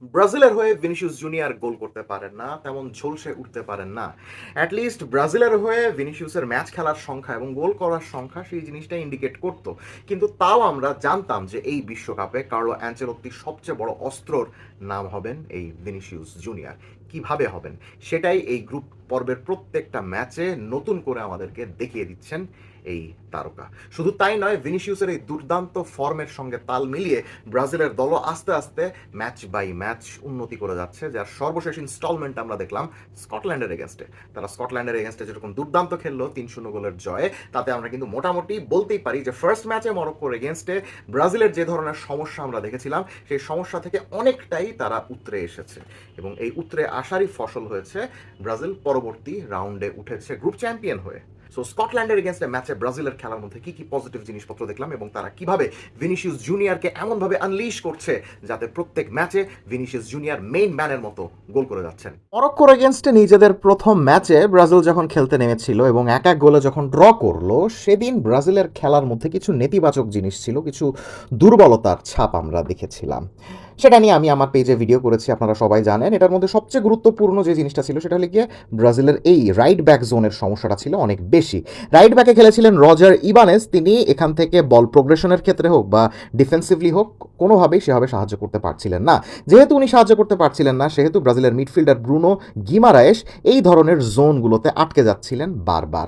ব্রাজিলের হয়ে Vinicius junior গোল করতে পারেন না, তেমন ঝলসে উঠতে পারেন না। অ্যাটলিস্ট ব্রাজিলের হয়ে ভিনিসিয়াসের ম্যাচ খেলার সংখ্যা এবং গোল করার সংখ্যা সেই জিনিসটা ইন্ডিকেট করতো। কিন্তু তাও আমরা জানতাম যে এই বিশ্বকাপে কার্লো অ্যানচেলত্তির সবচেয়ে বড় অস্ত্রর নাম হবেন এই ভিনিসিয়াস জুনিয়র। কিভাবে হবেন সেটাই এই গ্রুপ পর্বের প্রত্যেকটা ম্যাচে নতুন করে আমাদেরকে দেখিয়ে দিচ্ছেন এই তারকা। শুধু তাই নয়, ভিনিসিয়াসের এই দুর্দান্ত ফর্মের সঙ্গে তাল মিলিয়ে ব্রাজিলের দলও আস্তে আস্তে ম্যাচ বাই ম্যাচ উন্নতি করে যাচ্ছে, যার সর্বশেষ ইনস্টলমেন্ট আমরা দেখলাম স্কটল্যান্ডের এগেনস্টে। তারা স্কটল্যান্ডের এগেনস্টে যেরকম দুর্দান্ত খেললো 3-0 গোলের জয়ে, তাতে আমরা কিন্তু মোটামুটি বলতেই পারি যে ফার্স্ট ম্যাচে মরক্কোর এগেনস্টে ব্রাজিলের যে ধরনের সমস্যা আমরা দেখেছিলাম সেই সমস্যা থেকে অনেকটাই তারা উতরে এসেছে, এবং এই উতরে আসারই ফসল হয়েছে ব্রাজিল পরবর্তী রাউন্ডে উঠেছে গ্রুপ চ্যাম্পিয়ন হয়ে। সো স্কটল্যান্ডের এগেনস্টে ম্যাচে ব্রাজিলের খেলার মধ্যে কি কি পজিটিভ জিনিসপত্র দেখলাম এবং তারা কিভাবে ভিনিসিয়াস জুনিয়রকে এমনভাবে আনলিশ করছে যাতে প্রত্যেক ম্যাচে ভিনিসিয়াস জুনিয়র মেইন ম্যানের মতো গোল করে যাচ্ছেন। মরক্কোর এগেনস্টে নিজেদের প্রথম ম্যাচে ব্রাজিল যখন খেলতে নেমেছিল এবং এক এক গোলে যখন ড্র করলো, সেদিন ব্রাজিলের খেলার মধ্যে কিছু নেতিবাচক জিনিস ছিল, কিছু দুর্বলতার ছাপ আমরা দেখেছিলাম। সেটা নিয়ে আমি আমার পেজে ভিডিও করেছি, আপনারা সবাই জানেন। এটার মধ্যে সবচেয়ে গুরুত্বপূর্ণ যে জিনিসটা ছিল সেটা হলো গিয়ে ব্রাজিলের এই রাইট ব্যাক জোনের সমস্যাটা ছিল অনেক বেশি। রাইট ব্যাকে খেলেছিলেন রজার ইবানেস, তিনি এখান থেকে বল প্রোগ্রেশনের ক্ষেত্রে হোক বা ডিফেন্সিভলি হোক কোনোভাবেই সেভাবে সাহায্য করতে পারছিলেন না। যেহেতু উনি সাহায্য করতে পারছিলেন না, সেহেতু ব্রাজিলের মিডফিল্ডার ব্রুনো গিমারায়েশ এই ধরনের জোনগুলোতে আটকে যাচ্ছিলেন বারবার।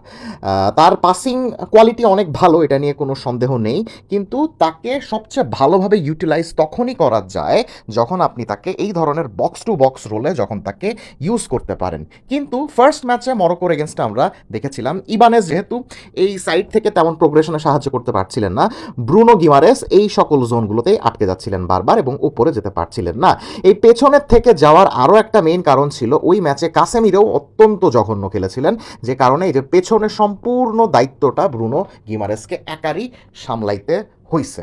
তার পাসিং কোয়ালিটি অনেক ভালো, এটা নিয়ে কোনো সন্দেহ নেই, কিন্তু তাকে সবচেয়ে ভালোভাবে ইউটিলাইজ তখনই করা যায় যখন আপনি তাকে এই ধরনের বক্স টু বক্স রোলে যখন তাকে ইউজ করতে পারেন। কিন্তু ফার্স্ট ম্যাচে মরক্কোর এগেনস্টে আমরা দেখেছিলাম ইবানেস যেহেতু এই সাইড থেকে তেমন প্রোগ্রেশনে সাহায্য করতে পারছিলেন না, ব্রুনো গিমারেস এই সকল জোনগুলোতেই আটকে যাচ্ছিলেন বারবার এবং উপরে যেতে পারছিলেন না। এই পেছনের থেকে যাওয়ার আরও একটা মেইন কারণ ছিল ওই ম্যাচে কাসেমিরও অত্যন্ত জঘন্য খেলেছিলেন, যে কারণে এই যে পেছনের সম্পূর্ণ দায়িত্বটা ব্রুনো গিমারেসকে একারই সামলাইতে হয়েছে।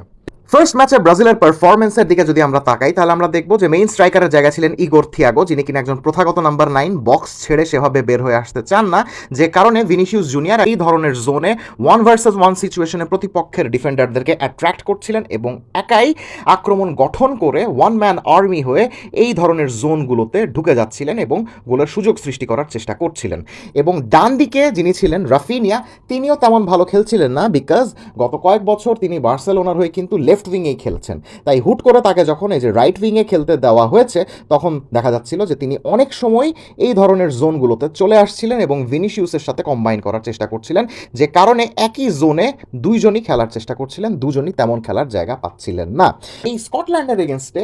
ফার্স্ট ম্যাচে ব্রাজিলের পারফরমেন্সের দিকে যদি আমরা তাকাই, তাহলে আমরা দেখব যে মেইন স্ট্রাইকারের জায়গা ছিলেন ইগোর থিয়াগো, যিনি কিনা একজন প্রথাগত নাম্বার 9, বক্স ছেড়ে সেভাবে বের হয়ে আসতে চান না, যে কারণে ভিনিসিয়াস জুনিয়র এই ধরনের জোনে 1 ভার্সেস 1 সিচুয়েশনে প্রতিপক্ষের ডিফেন্ডারদেরকে অ্যাট্রাক্ট করছিলেন এবং একাই আক্রমণ গঠন করে ওয়ান ম্যান আর্মি হয়ে এই ধরনের জোনগুলোতে ঢুকে যাচ্ছিলেন এবং গোলের সুযোগ সৃষ্টি করার চেষ্টা করছিলেন। এবং ডান দিকে যিনি ছিলেন রাফিনিয়া, তিনিও তেমন ভালো খেলছিলেন না, বিকজ গত কয়েক বছর তিনি বার্সেলোনার হয়ে কিন্তু লেফট উইংয়েই খেলছেন। তাই হুট করে তাকে যখন এই যে রাইট উইংয়ে খেলতে দেওয়া হয়েছে, তখন দেখা যাচ্ছিল যে তিনি অনেক সময় এই ধরনের জোনগুলোতে চলে আসছিলেন এবং ভিনিসিয়াসের সাথে কম্বাইন করার চেষ্টা করছিলেন, যে কারণে একই জোনে দুইজনই খেলার চেষ্টা করছিলেন, দুজনই তেমন খেলার জায়গা পাচ্ছিলেন না। এই স্কটল্যান্ডের এগেনস্টে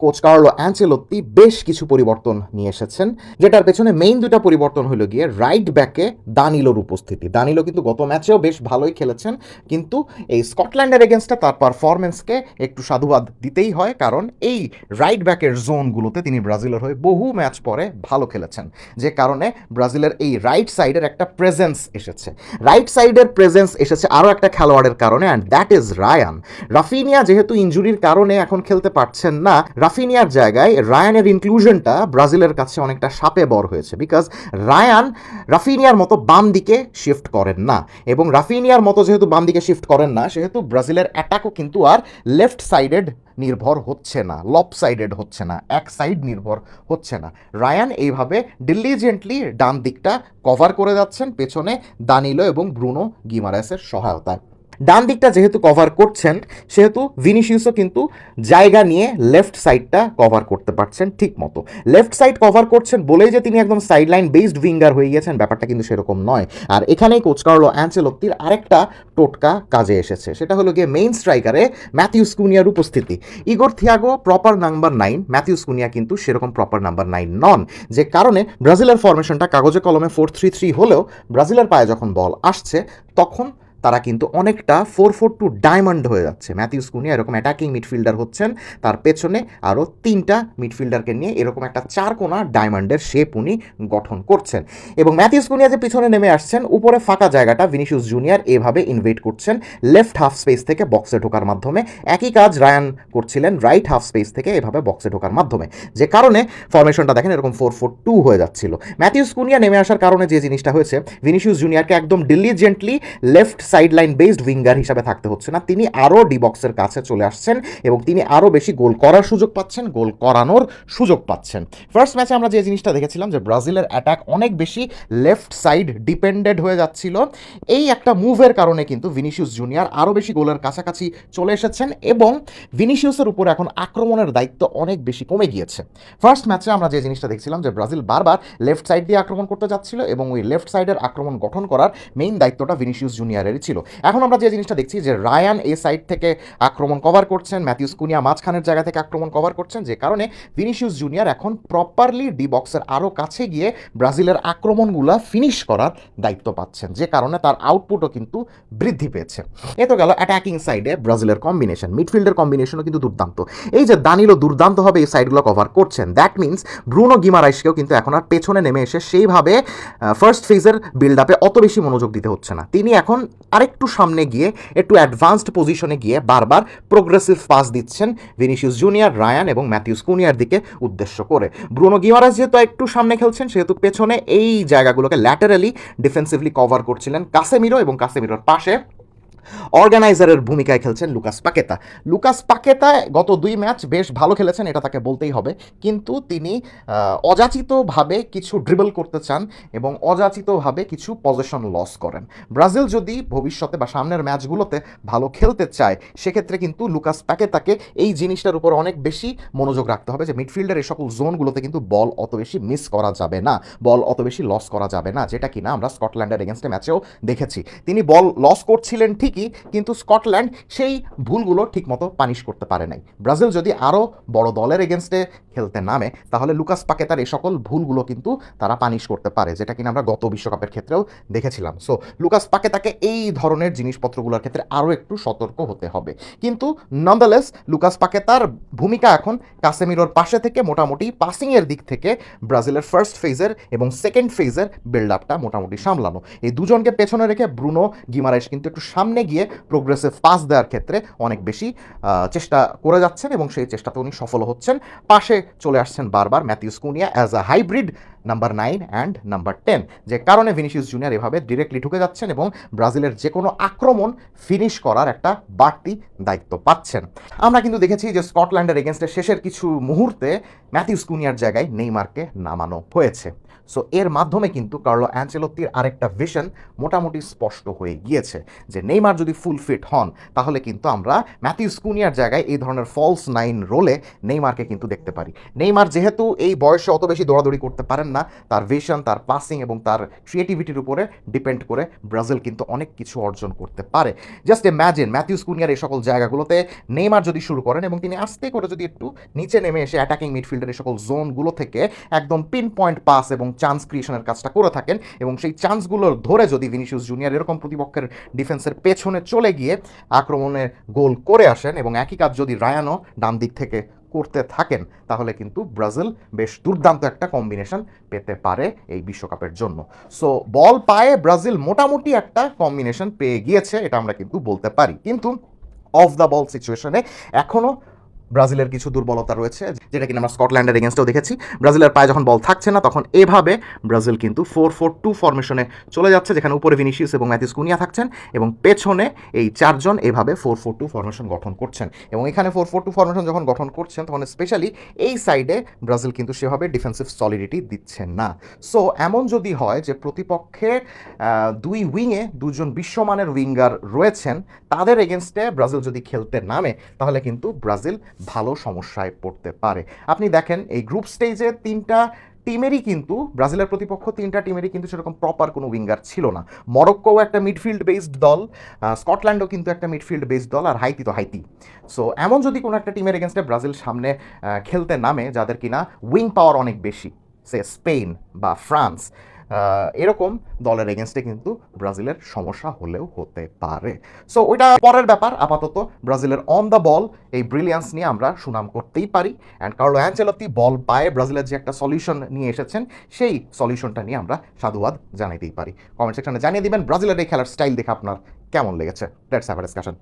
কোচ কার্লো অ্যানচেলত্তি বেশ কিছু পরিবর্তন নিয়ে এসেছেন, যেটার পেছনে মেইন দুটা পরিবর্তন হলো গিয়ে রাইট ব্যাকে দানিলোর উপস্থিতি। দানিলো কিন্তু গত ম্যাচেও বেশ ভালোই খেলেছেন, কিন্তু এই স্কটল্যান্ডের এগেনস্টে তার পারফরমেন্সকে একটু সাধুবাদ দিতেই হয়, কারণ এই রাইট ব্যাকের জোনগুলোতে তিনি ব্রাজিলের হয়ে বহু ম্যাচ পরে ভালো খেলেছেন, যে কারণে ব্রাজিলের এই রাইট সাইডের একটা প্রেজেন্স এসেছে। রাইট সাইডের প্রেজেন্স এসেছে আরও একটা খেলোয়াড়ের কারণে, and that is Rayan. Raphinha যেহেতু ইনজুরির কারণে এখন খেলতে পারছেন না, রাফিনিয়ার জায়গায় রায়ানের ইনক্লুশনটা ব্রাজিলের কাছে অনেকটা সাপে বর হয়েছে, বিকজ রায়ান রাফিনিয়ার মতো বাম দিকে শিফট করেন না, এবং রাফিনিয়ার মতো যেহেতু বাম দিকে শিফট করেন না, সেহেতু ব্রাজিলের অ্যাটাকও কিন্তু আর লেফট সাইডেড নির্ভর হচ্ছে না, লপ সাইডেড হচ্ছে না, এক সাইড নির্ভর হচ্ছে না। রায়ান এইভাবে ডিলিজেন্টলি ডান দিকটা কভার করে যাচ্ছেন পেছনে দানিলো এবং ব্রুনো গিমারেসের সহায়তায়। ডান দিকটা যেহেতু কভার করছেন, সেহেতু ভিনিসিয়াসও কিন্তু জায়গা নিয়ে লেফট সাইডটা কভার করতে পারছেন ঠিক মতো। লেফট সাইড কভার করছেন বলেই যে তিনি একদম সাইডলাইন বেসড উইঙ্গার হয়ে গেছেন, ব্যাপারটা কিন্তু সেরকম নয়। আর এখানেই কোচ কার্লো অ্যানচেলত্তির আরেকটা টোটকা কাজে এসেছে, সেটা হলো গিয়ে মেইন স্ট্রাইকারে ম্যাথিউস কুনিয়ার উপস্থিতি। ইগোর Thiago proper number 9, Matthews Kunia কিন্তু সেরকম প্রপার নাম্বার 9 নন, যে কারণে ব্রাজিলের ফরমেশনটা কাগজে কলমে 4-3-3 হলেও ব্রাজিলের পায়ে যখন বল আসছে তখন তারা কিন্তু অনেকটা 4-4-2 ডায়মন্ড হয়ে যাচ্ছে। ম্যাথিউস কুনিয়া এরকম অ্যাটাকিং মিডফিল্ডার হচ্ছেন, তার পেছনে আরও 3টা মিডফিল্ডারকে নিয়ে এরকম একটা 4 কোণা ডায়মন্ডের শেপ উনি গঠন করছেন। এবং ম্যাথিউস কুনিয়া যে পিছনে নেমে আসছেন, উপরে ফাঁকা জায়গাটা ভিনিসিয়াস জুনিয়র এভাবে ইনভেট করছেন লেফট হাফ স্পেস থেকে বক্সে ঢোকার মাধ্যমে। একই কাজ রায়ান করছিলেন রাইট হাফ স্পেস থেকে এভাবে বক্সে ঢোকার মাধ্যমে, যে কারণে ফরমেশনটা দেখেন এরকম 4-4-2 হয়ে যাচ্ছিল। ম্যাথিউস কুনিয়া নেমে আসার কারণে যে জিনিসটা হয়েছে, ভিনিসিয়াস জুনিয়রকে একদম diligently left side line based winger হিসাবে থাকতে হচ্ছে না, তিনি আরও ডি বক্সের কাছে চলে আসছেন এবং তিনি আরও বেশি গোল করার সুযোগ পাচ্ছেন, গোল করানোর সুযোগ পাচ্ছেন। ফার্স্ট ম্যাচে আমরা যে জিনিসটা দেখেছিলাম যে ব্রাজিলের অ্যাটাক অনেক বেশি লেফট সাইড ডিপেন্ডেড হয়ে যাচ্ছিল, এই একটা মুভের কারণে কিন্তু ভিনিসিয়াস জুনিয়র আরও বেশি গোলের কাছাকাছি চলে এসেছেন এবং ভিনিসিয়াসের উপর এখন আক্রমণের দায়িত্ব অনেক বেশি কমে গিয়েছে। ফার্স্ট ম্যাচে আমরা যে জিনিসটা দেখছিলাম যে ব্রাজিল বারবার লেফট সাইড দিয়ে আক্রমণ করতে যাচ্ছিল এবং ওই লেফট সাইডের আক্রমণ গঠন করার মেইন দায়িত্বটা ভিনিসিয়াস জুনিয়রেরই ছিল। এখন আমরা যে জিনিসটা দেখছি যে রায়ান এই সাইড থেকে আক্রমণ কভার করছেন, ম্যাথিউস কুনিয়া মাঝখানের জায়গা থেকে আক্রমণ কভার করছেন, যে কারণে ভিনিসিয়াস জুনিয়র এখন প্রপারলি ডি বক্সের আরও কাছে গিয়ে ব্রাজিলের আক্রমণগুলো ফিনিশ করার দায়িত্ব পাচ্ছেন, যে কারণে তার আউটপুটও কিন্তু বৃদ্ধি পেয়েছে। এ তো গেল অ্যাটাকিং সাইডে ব্রাজিলের কম্বিনেশন, মিডফিল্ডের কম্বিনেশনও কিন্তু দুর্দান্ত। এই যে দানিলো দুর্দান্তভাবে এই সাইডগুলো কভার করছেন, দ্যাট মিনস ব্রুনো গিমারাইসকেও কিন্তু এখন আর পেছনে নেমে এসে সেইভাবে ফার্স্ট ফেজের বিল্ড আপে অত বেশি মনোযোগ দিতে হচ্ছে না। তিনি এখন আরেকটু সামনে গিয়ে একটু অ্যাডভান্সড পজিশনে গিয়ে বারবার প্রোগ্রেসিভ পাস দিচ্ছেন ভিনিসিয়াস জুনিয়র, রায়ান এবং ম্যাথিউস কুনিয়ার দিকে উদ্দেশ্য করে। ব্রুনো গিমারাইস যেহেতু একটু সামনে খেলছেন সেহেতু পেছনে এই জায়গাগুলোকে ল্যাটারালি ডিফেন্সিভলি কভার করছিলেন কাসেমিরো, এবং কাসেমিরোর পাশে অর্গানাইজারের ভূমিকায় খেলছেন লুকাস পাকেতা। লুকাস পাকেতা গত 2 ম্যাচ বেশ ভালো খেলেছেন, এটা তাকে বলতেই হবে, কিন্তু তিনি অযাচিতভাবে কিছু ড্রিবল করতে চান এবং অযাচিতভাবে কিছু পজিশন লস করেন। ব্রাজিল যদি ভবিষ্যতে বা সামনের ম্যাচগুলোতে ভালো খেলতে চায় সেক্ষেত্রে কিন্তু লুকাস পাকেতাকে এই জিনিসটার উপর অনেক বেশি মনোযোগ রাখতে হবে যে মিডফিল্ডের এই সকল জোনগুলোতে কিন্তু বল অত বেশি মিস করা যাবে না, বল অত বেশি লস করা যাবে না, যেটা কিনা আমরা স্কটল্যান্ডের এগেনস্টে ম্যাচেও দেখেছি। তিনি বল লস করছিলেন ঠিকই, কিন্তু স্কটল্যান্ড সেই ভুলগুলো ঠিকমতো পানিশ করতে পারে নাই। ব্রাজিল যদি আরও বড় দলের এগেনস্টে খেলতে নামে তাহলে লুকাস পাকেতার এই সকল ভুলগুলো কিন্তু তারা পানিশ করতে পারে, যেটা কিনা আমরা গত বিশ্বকাপের ক্ষেত্রেও দেখেছিলাম। সো লুকাস পাকেতাকে এই ধরনের জিনিসপত্রগুলোর ক্ষেত্রে আরও একটু সতর্ক হতে হবে। কিন্তু ননদালেস লুকাস পাকেতার ভূমিকা এখন কাসেমিরোর পাশে থেকে মোটামুটি পাসিংয়ের দিক থেকে ব্রাজিলের ফার্স্ট ফেজের এবং সেকেন্ড ফেজের বিল্ড আপটা মোটামুটি সামলানো। এই দুজনকে পেছনে রেখে ব্রুনো গিমারাইস কিন্তু একটু সামনে গিয়ে প্রোগ্রেসিভ পাস দেওয়ার ক্ষেত্রে অনেক বেশি চেষ্টা করে যাচ্ছেন এবং সেই চেষ্টাতে উনি সফল হচ্ছেন। পাশে চলে আসছেন বারবার Matheus Cunha as a hybrid number 9 and number 10, যে কারণে ভিনিসিয়াস জুনিয়র এভাবে ডিরেক্টলি ঢুকে যাচ্ছেন এবং ব্রাজিলের যে কোনো আক্রমণ ফিনিশ করার একটা বাড়তি দায়িত্ব পাচ্ছেন। আমরা কিন্তু দেখেছি যে স্কটল্যান্ডের এগেনস্টে শেষের কিছু মুহূর্তে ম্যাথিউস কুনিয়ার জায়গায় নেইমারকে নামানো হয়েছে। সো এর মাধ্যমে কিন্তু কার্লো অ্যানচেলত্তির আরেকটা ভিশন মোটামুটি স্পষ্ট হয়ে গিয়েছে যে নেইমার যদি ফুল ফিট হন তাহলে কিন্তু আমরা ম্যাথিউস কুনিয়ার জায়গায় এই ধরনের ফলস 9 রোলে নেইমারকে কিন্তু দেখতে পারি। নেইমার যেহেতু এই বয়সে অত বেশি দৌড়াদৌড়ি করতে পারেন না, তার ভিশন, তার পাসিং এবং তার ক্রিয়েটিভিটির উপরে ডিপেন্ড করে ব্রাজিল কিন্তু অনেক কিছু অর্জন করতে পারে। জাস্ট ইম্যাজিন ম্যাথিউস কুনিয়ার এই সকল জায়গাগুলোতে নেইমার যদি শুরু করেন এবং তিনি আস্তে করে যদি একটু নিচে নেমে এসে অ্যাটাকিং মিডফিল্ডের এই সকল জোনগুলো থেকে একদম পিন পয়েন্ট পাস এবং চান্স ক্রিয়েশনের কাজটা করে থাকেন এবং সেই চান্সগুলো ধরে যদি ভিনিসিয়াস জুনিয়র এরকম প্রতিপক্ষের ডিফেন্সের পেছনে চলে গিয়ে আক্রমণে গোল করে আসেন এবং একই কাজ যদি রায়ানও ডান দিক থেকে করতে থাকেন তাহলে কিন্তু ব্রাজিল বেশ দুর্দান্ত একটা কম্বিনেশন পেতে পারে এই বিশ্বকাপের জন্য। সো বল পায়ে ব্রাজিল মোটামুটি একটা কম্বিনেশন পেয়ে গিয়েছে, এটা আমরা কিন্তু বলতে পারি। কিন্তু অফ দ্য বল সিচুয়েশনে এখনও ব্রাজিলের কিছু দুর্বলতা রয়েছে, যেটা কিনা আমরা স্কটল্যান্ডের এগেনস্টেও দেখেছি। ব্রাজিলের পায়ে যখন বল থাকছে না তখন এভাবে ব্রাজিল কিন্তু 4-4-2 ফরমেশনে চলে যাচ্ছে, যেখানে উপরে ভিনিসিয়াস এবং ম্যাথিউস কুনিয়া থাকছেন এবং পেছনে এই 4 জন এভাবে 4-4-2 ফরমেশন গঠন করছেন। এবং এখানে 4-4-2 ফরমেশন যখন গঠন করছেন তখন স্পেশালি এই সাইডে ব্রাজিল কিন্তু সেভাবে ডিফেন্সিভ সলিডিটি দিচ্ছে না। সো এমন যদি হয় যে প্রতিপক্ষের 2 উইংয়ে 2 জন বিশ্বমানের উইঙ্গার রয়েছেন, তাদের এগেনস্টে ব্রাজিল যদি খেলতে নামে তাহলে কিন্তু ব্রাজিল ভালো সমস্যায় পড়তে পারে। আপনি দেখেন এই গ্রুপ স্টেজে 3টা টিমেরই কিন্তু ব্রাজিলের প্রতিপক্ষ 3টা টিমেরই কিন্তু সেরকম প্রপার কোনো উইঙ্গার ছিল না। মরক্কোও একটা মিডফিল্ড বেসড দল, স্কটল্যান্ডও কিন্তু একটা মিডফিল্ড বেসড দল, আর হাইতি তো হাইতি। সো এমন যদি কোনো একটা টিমের এগেনস্টে ব্রাজিল সামনে খেলতে নামে যাদের কিনা উইং পাওয়ার অনেক বেশি, সে স্পেন বা ফ্রান্স, এরকম দলের এগেনস্টে কিন্তু ব্রাজিলের সমস্যা হলেও হতে পারে। সো ওইটা পরের ব্যাপার। আপাতত ব্রাজিলের অন দ্য বল এই ব্রিলিয়ান্স নিয়ে আমরা সুনাম করতেই পারি। অ্যান্ড কার্লো অ্যানচেলত্তি বল পায়ে ব্রাজিলের যে একটা সলিউশন নিয়ে এসেছেন সেই সলিউশনটা নিয়ে আমরা সাধুবাদ জানাইতেই পারি। কমেন্ট সেকশনে জানিয়ে দিবেন ব্রাজিলের এই খেলার স্টাইল দেখে আপনার কেমন লেগেছে। Let's have a discussion.